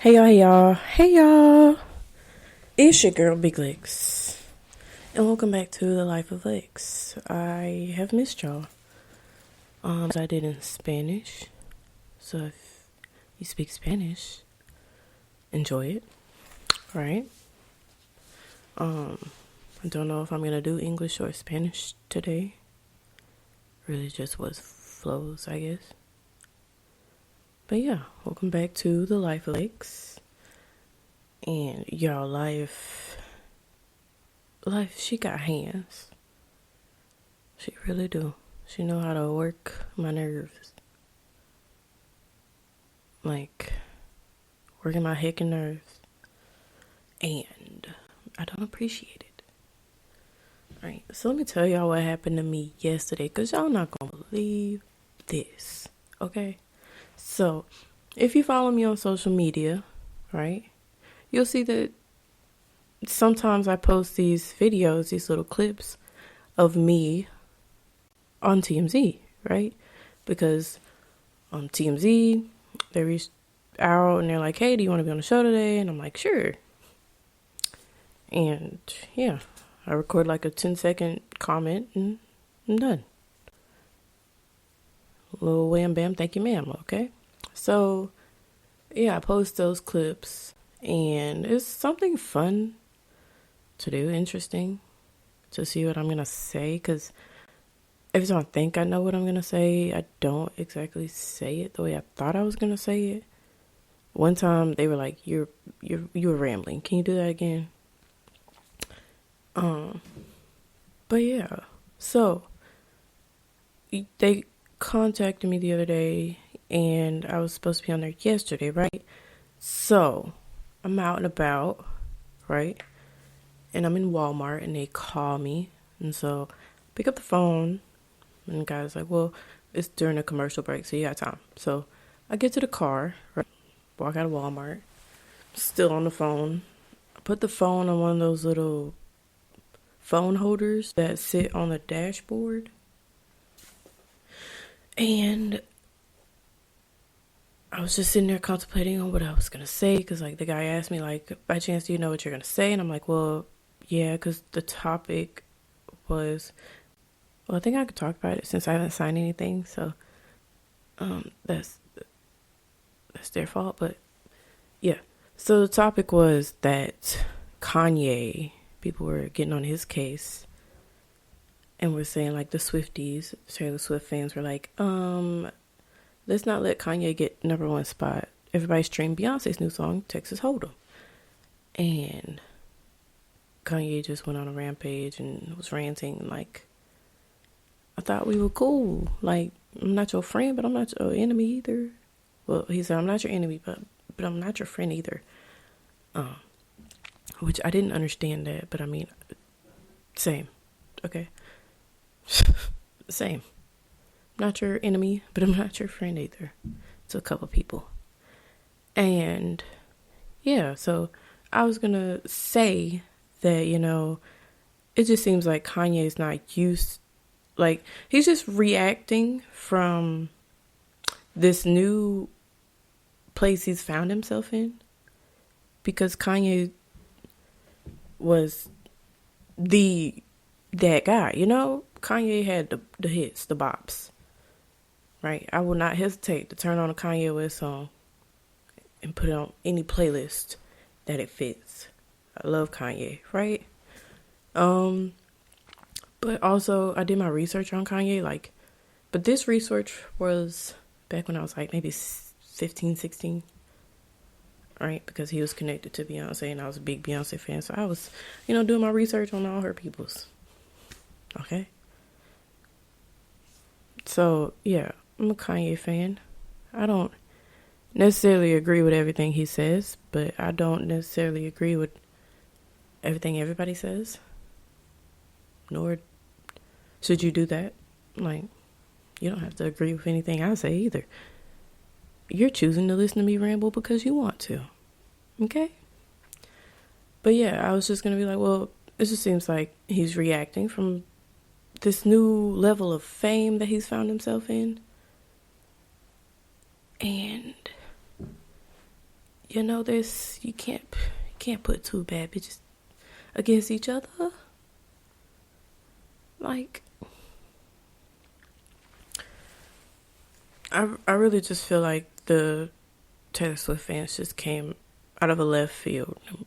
Hey y'all. It's your girl Big Legs, and welcome back to the Life of Legs. I have missed y'all. As I did in Spanish, so if you speak Spanish, enjoy it. Right? I don't know if I'm gonna do English or Spanish today. Really, just what flows, I guess. But yeah, welcome back to the Life of Legs. And y'all, life, she got hands. She really do. She know how to work my nerves. Like, working my heckin' nerves. And I don't appreciate it. Alright, so let me tell y'all what happened to me yesterday, because y'all not gonna believe this, okay? So, if you follow me on social media, right, you'll see that sometimes I post these videos, these little clips of me on TMZ, right? Because on TMZ, they reached out and they're like, hey, do you want to be on the show today? And I'm like, sure. And yeah, I record like a 10-second comment and I'm done. Little wham bam, thank you ma'am, okay? So yeah, I post those clips and it's something fun to do, interesting to see what I'm going to say, because every time I think I know what I'm going to say, I don't exactly say it the way I thought I was going to say it. One time they were like, you were rambling. Can you do that again? But yeah, so they contacted me the other day and I was supposed to be on there yesterday, right? So I'm out and about, right? And I'm in Walmart and they call me. And so I pick up the phone and the guy's like, well, it's during a commercial break, so you got time. So I get to the car, right? Walk out of Walmart, still on the phone. I put the phone on one of those little phone holders that sit on the dashboard. And I was just sitting there contemplating on what I was going to say, because like the guy asked me, like, by chance, do you know what you're going to say? And I'm like, well, yeah, because the topic was, well, I think I could talk about it since I haven't signed anything. So that's their fault. But yeah, so the topic was that Kanye, people were getting on his case and were saying like the Swifties, Taylor Swift fans were like, let's not let Kanye get #1 spot. Everybody streamed Beyonce's new song, Texas Hold'em. And Kanye just went on a rampage and was ranting like, I thought we were cool. Like, I'm not your friend, but I'm not your enemy either. Well, he said, I'm not your enemy, but I'm not your friend either. Which I didn't understand that, but I mean, same. Okay. Same. Not your enemy, but I'm not your friend either. To a couple people. And yeah, so I was gonna say that, you know, it just seems like Kanye's not used, like, he's just reacting from this new place he's found himself in. Because Kanye was that guy, you know? Kanye had the hits, the bops. Right? I will not hesitate to turn on a Kanye West song and put it on any playlist that it fits. I love Kanye, right? But also I did my research on Kanye, like, but this research was back when I was like maybe 15, 16, right? Because he was connected to Beyonce and I was a big Beyonce fan. So I was, you know, doing my research on all her peoples. Okay? So, yeah, I'm a Kanye fan. I don't necessarily agree with everything he says, but I don't necessarily agree with everything everybody says. Nor should you do that. Like, you don't have to agree with anything I say either. You're choosing to listen to me ramble because you want to. Okay? But yeah, I was just going to be like, well, it just seems like he's reacting from this new level of fame that he's found himself in. And this, you can't put two bad bitches against each other. Like, I really just feel like the Taylor Swift fans just came out of a left field and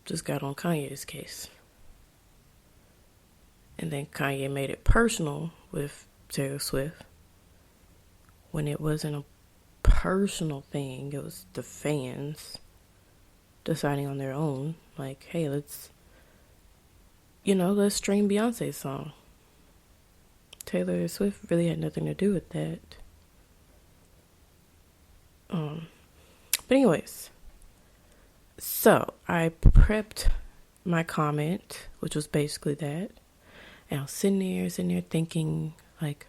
just got on Kanye's case. And then Kanye made it personal with Taylor Swift when it wasn't a personal thing. It was the fans deciding on their own, like, hey, let's stream Beyonce's song. Taylor Swift really had nothing to do with that. But anyways, so I prepped my comment, which was basically that. And I was sitting there thinking, like,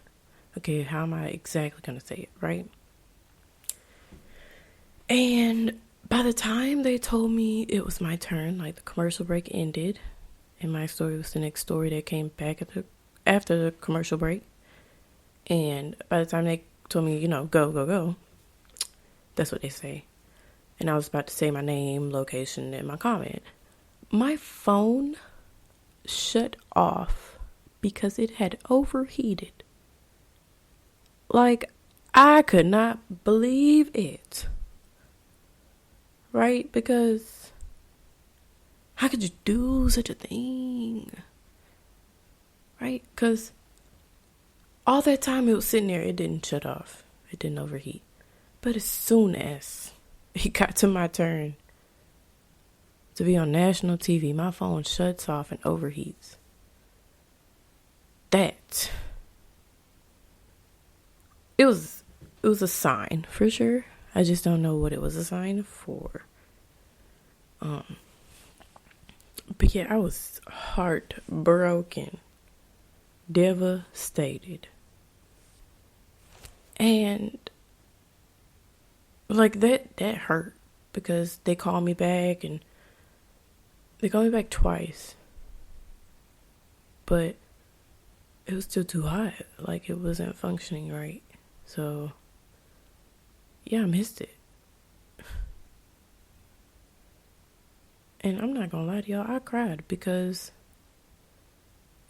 okay, how am I exactly going to say it, right? And by the time they told me it was my turn, like the commercial break ended, and my story was the next story that came back after the commercial break. And by the time they told me, go, that's what they say. And I was about to say my name, location, and my comment. My phone shut off because it had overheated. Like, I could not believe it. Right? Because how could you do such a thing? Right? Because all that time it was sitting there, it didn't shut off. It didn't overheat. But as soon as it got to my turn to be on national TV, my phone shuts off and overheats. It was a sign for sure. I just don't know what it was a sign for. But yeah, I was heartbroken, devastated. And like that hurt because they called me back, and they called me back twice. But it was still too hot. Like, it wasn't functioning right. So yeah, I missed it. And I'm not gonna lie to y'all, I cried because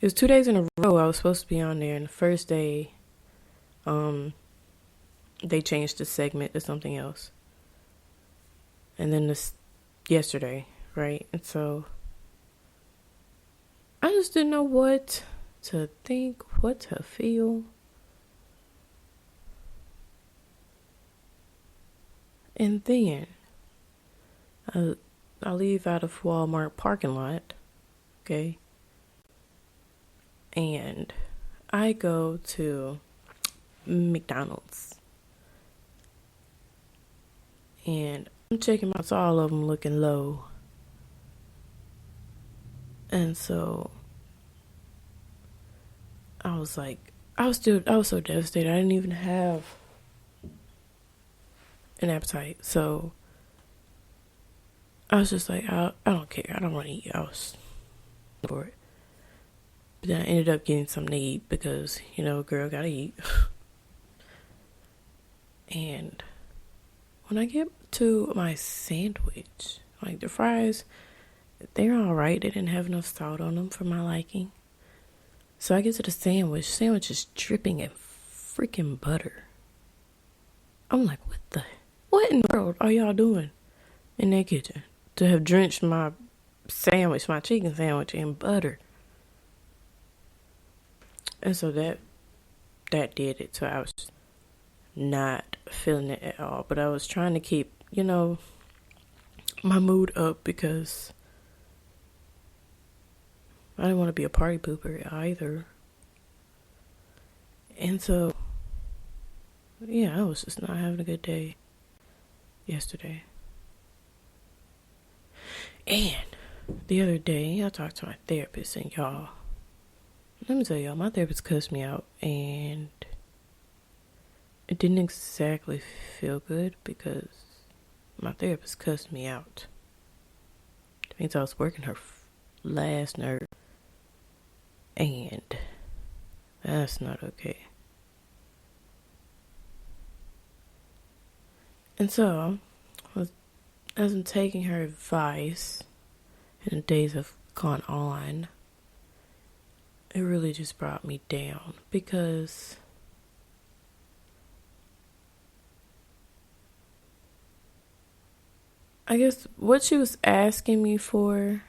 it was 2 days in a row I was supposed to be on there, and the first day, they changed the segment to something else. And then yesterday, right? And so I just didn't know what to think, what to feel. And then I leave out of Walmart parking lot, okay? And I go to McDonald's. And I'm checking out all of them looking low. And so I was like, I was so devastated. I didn't even have an appetite. So I was just like, I don't care. I don't want to eat. I was bored. But then I ended up getting something to eat because, girl gotta eat. And when I get to my sandwich, like the fries, they're all right. They didn't have enough salt on them for my liking. So I get to the sandwich. Sandwich is dripping in freaking butter. I'm like, what in the world are y'all doing in that kitchen to have drenched my sandwich, my chicken sandwich, in butter? And so that did it. So I was not feeling it at all. But I was trying to keep, my mood up because I didn't want to be a party pooper either. And so, yeah, I was just not having a good day yesterday. And the other day, I talked to my therapist, and y'all, let me tell y'all, my therapist cussed me out, and it didn't exactly feel good because my therapist cussed me out. That means I was working her last nerve, and that's not okay. And so as I'm taking her advice and the days have gone on, it really just brought me down because I guess what she was asking me for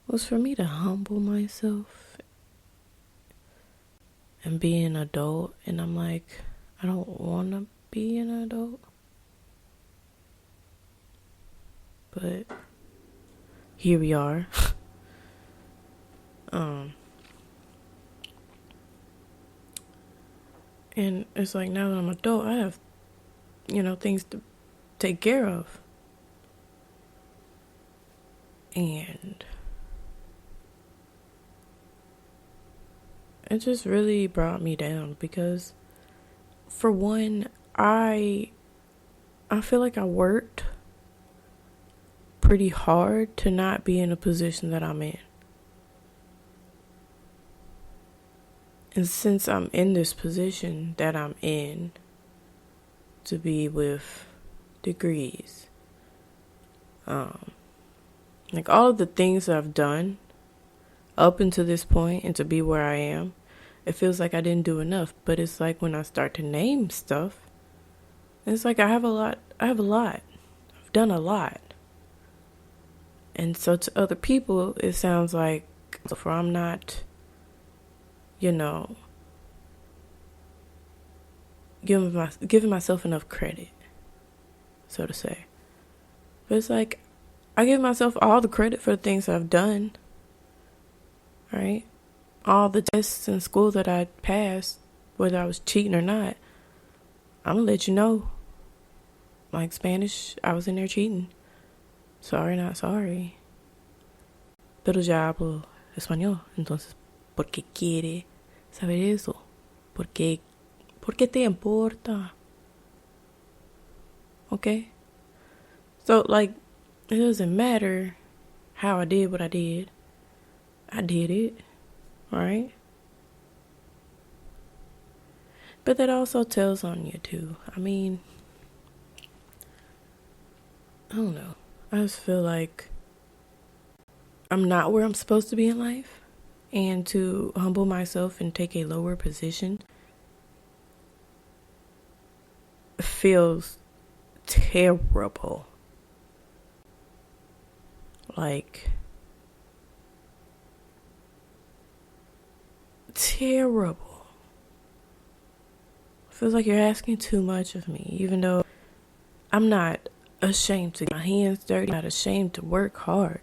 was for me to humble myself and be an adult. And I'm like, I don't want to be an adult. But here we are. And it's like now that I'm an adult, I have, things to take care of. And it just really brought me down because, for one, I feel like I worked pretty hard to not be in a position that I'm in. And since I'm in this position that I'm in, to be with degrees, like all of the things that I've done up until this point and to be where I am, it feels like I didn't do enough. But it's like when I start to name stuff, it's like I have a lot. I've done a lot. And so to other people, it sounds like, for I'm not, giving myself enough credit, so to say. But it's like, I give myself all the credit for the things I've done, right? All the tests in school that I passed, whether I was cheating or not, I'm gonna let you know. Like Spanish, I was in there cheating. Sorry, not sorry. Pero ya hablo español, entonces, ¿por qué quiere saber eso? ¿Por qué te importa? Okay? So, like, it doesn't matter how I did what I did. I did it, right? But that also tells on you, too. I mean, I don't know. I just feel like I'm not where I'm supposed to be in life. And to humble myself and take a lower position feels terrible. Like, terrible. Feels like you're asking too much of me, even though I'm not ashamed to get my hands dirty, I'm not ashamed to work hard.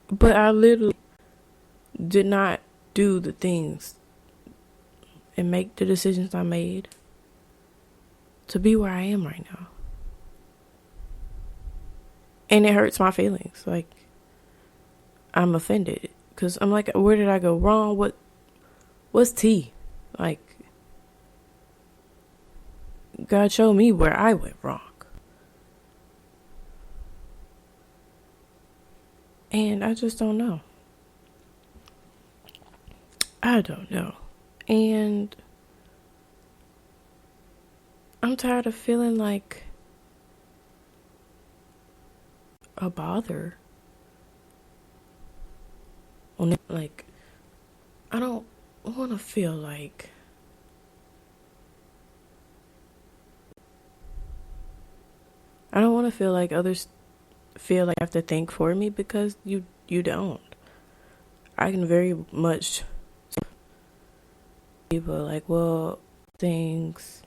But I literally did not do the things and make the decisions I made to be where I am right now. And it hurts my feelings. Like, I'm offended. Because I'm like, where did I go wrong? What's tea? Like, God showed me where I went wrong. And I just don't know. I don't know. And I'm tired of feeling like a bother. Like, I don't want to feel like others feel like I have to think for me, because you don't. I can very much people like, well, things,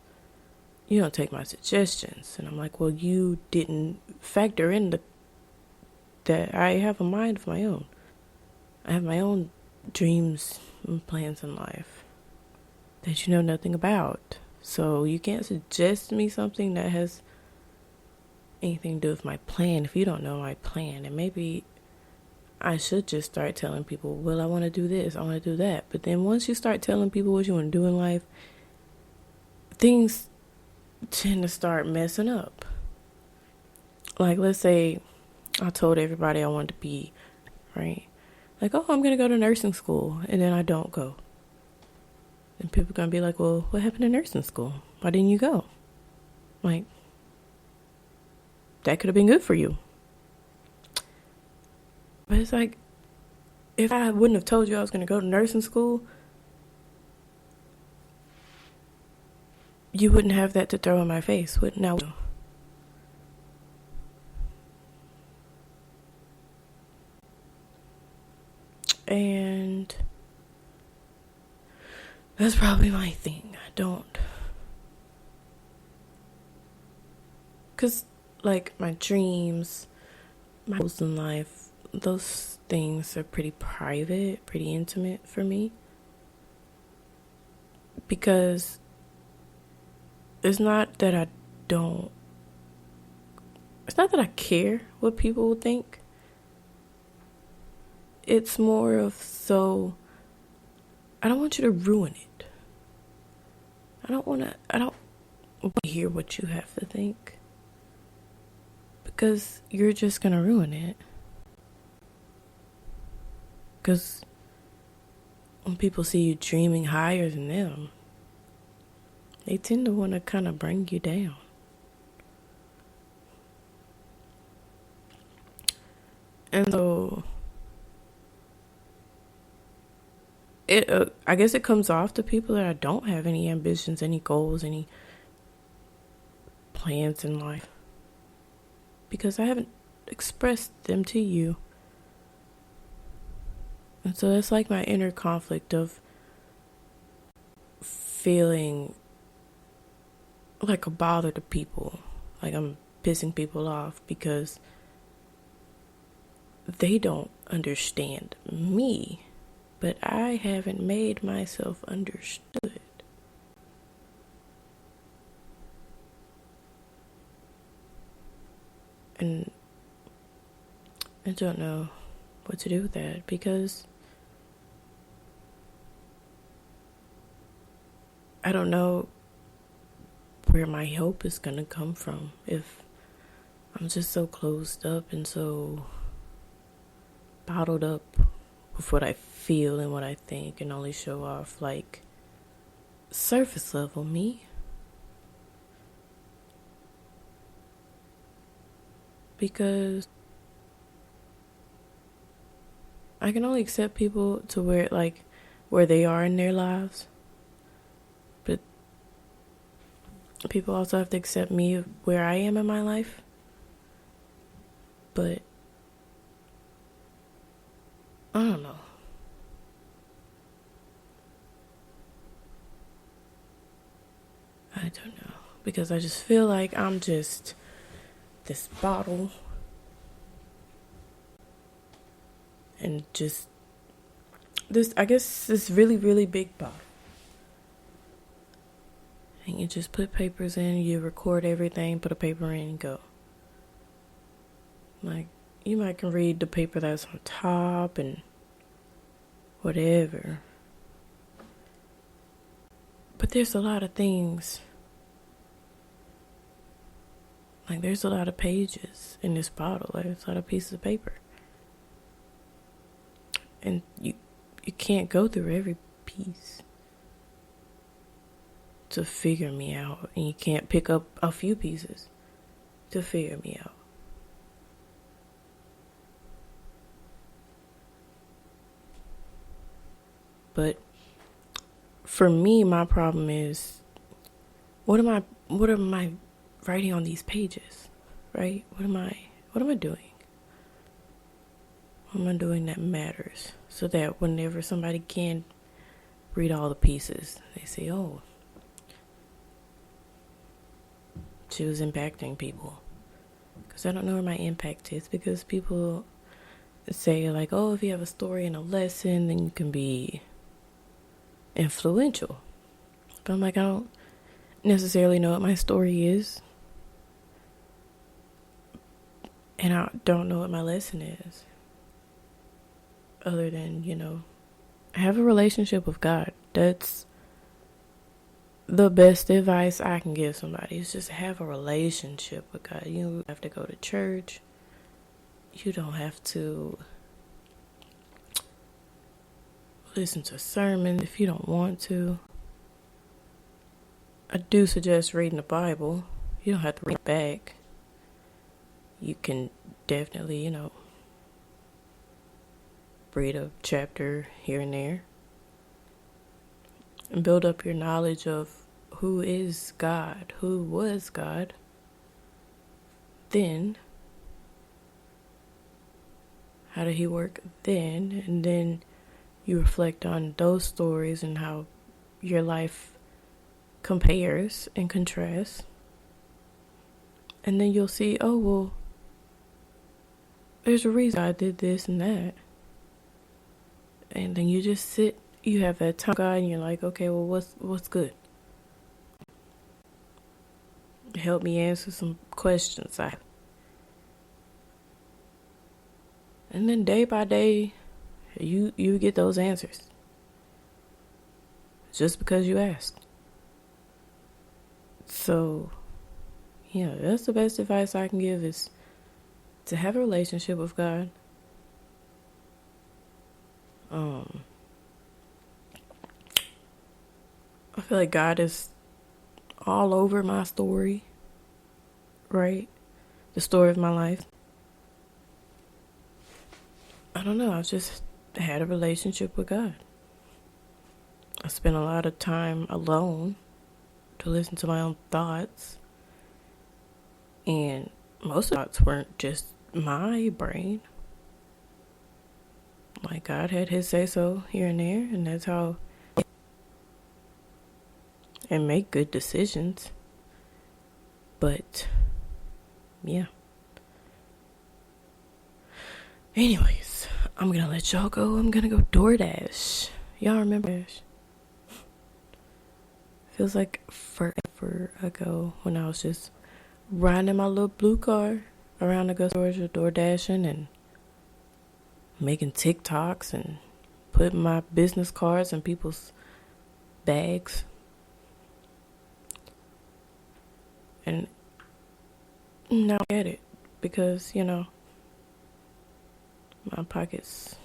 you don't take my suggestions. And I'm like, well, you didn't factor in that I have a mind of my own. I have my own dreams and plans in life that you know nothing about. So you can't suggest me something that has anything to do with my plan if you don't know my plan. And maybe I should just start telling people, well, I want to do this, I want to do that. But then once you start telling people what you want to do in life, things tend to start messing up. Like, let's say I told everybody I wanted to be, right? Like, oh, I'm going to go to nursing school, and then I don't go. And people are going to be like, well, what happened to nursing school? Why didn't you go? Like, that could have been good for you. But it's like, if I wouldn't have told you I was going to go to nursing school, you wouldn't have that to throw in my face, wouldn't I? And that's probably my thing. I don't. Because, like, my dreams, my goals in life, those things are pretty private, pretty intimate for me. Because it's not that I don't, it's not that I care what people will think. It's more of, so, I don't want you to ruin it. I don't want to hear what you have to think. Because you're just going to ruin it. Because when people see you dreaming higher than them, they tend to want to kind of bring you down. And so, I guess it comes off to people that I don't have any ambitions, any goals, any plans in life. Because I haven't expressed them to you. And so that's like my inner conflict of feeling like a bother to people. Like I'm pissing people off because they don't understand me. But I haven't made myself understood. And I don't know what to do with that, because I don't know where my help is going to come from if I'm just so closed up and so bottled up with what I feel and what I think, and only show off like surface level me. Because I can only accept people to where they are in their lives. But people also have to accept me where I am in my life. But I don't know. I don't know. Because I just feel like I'm just this bottle, and just this, I guess, this really, really big bottle. And you just put papers in, you record everything, put a paper in, and go. Like, you might can read the paper that's on top and whatever. But there's a lot of things. Like, there's a lot of pages in this bottle. Like, there's a lot of pieces of paper. And you can't go through every piece to figure me out. And you can't pick up a few pieces to figure me out. But for me, my problem is, what am I writing on these pages, right? What am I doing? What am I doing that matters? So that whenever somebody can read all the pieces, they say, oh, she was impacting people. Because I don't know where my impact is, because people say like, oh, if you have a story and a lesson, then you can be influential. But I'm like, I don't necessarily know what my story is. And I don't know what my lesson is. Other than, I have a relationship with God. That's the best advice I can give somebody, is just have a relationship with God. You don't have to go to church. You don't have to listen to sermons if you don't want to. I do suggest reading the Bible. You don't have to read it back. you can definitely, read a chapter here and there and build up your knowledge of who is God, who was God. Then, how did he work then? And then you reflect on those stories and how your life compares and contrasts. And then you'll see, oh, well, there's a reason I did this and that. And then you just sit, you have that time with God, and you're like, okay, well, what's good? Help me answer some questions I have. And then day by day, you get those answers. Just because you asked. So, yeah, that's the best advice I can give, is to have a relationship with God. I feel like God is all over my story, right? The story of my life. I don't know, I've just had a relationship with God. I spent a lot of time alone to listen to my own thoughts. And most of the thoughts weren't just my brain. Like, God had his say-so here and there, and that's how and make good decisions. But, yeah. Anyways, I'm gonna let y'all go. I'm gonna go DoorDash. Y'all remember Dash? Feels like forever ago when I was just riding in my little blue car around Augusta, Georgia, DoorDashing and making TikToks and putting my business cards in people's bags. And now I get it, because, my pockets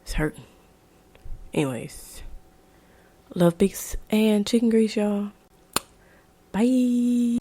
is hurting. Anyways, love, peace, and chicken grease, y'all. Bye.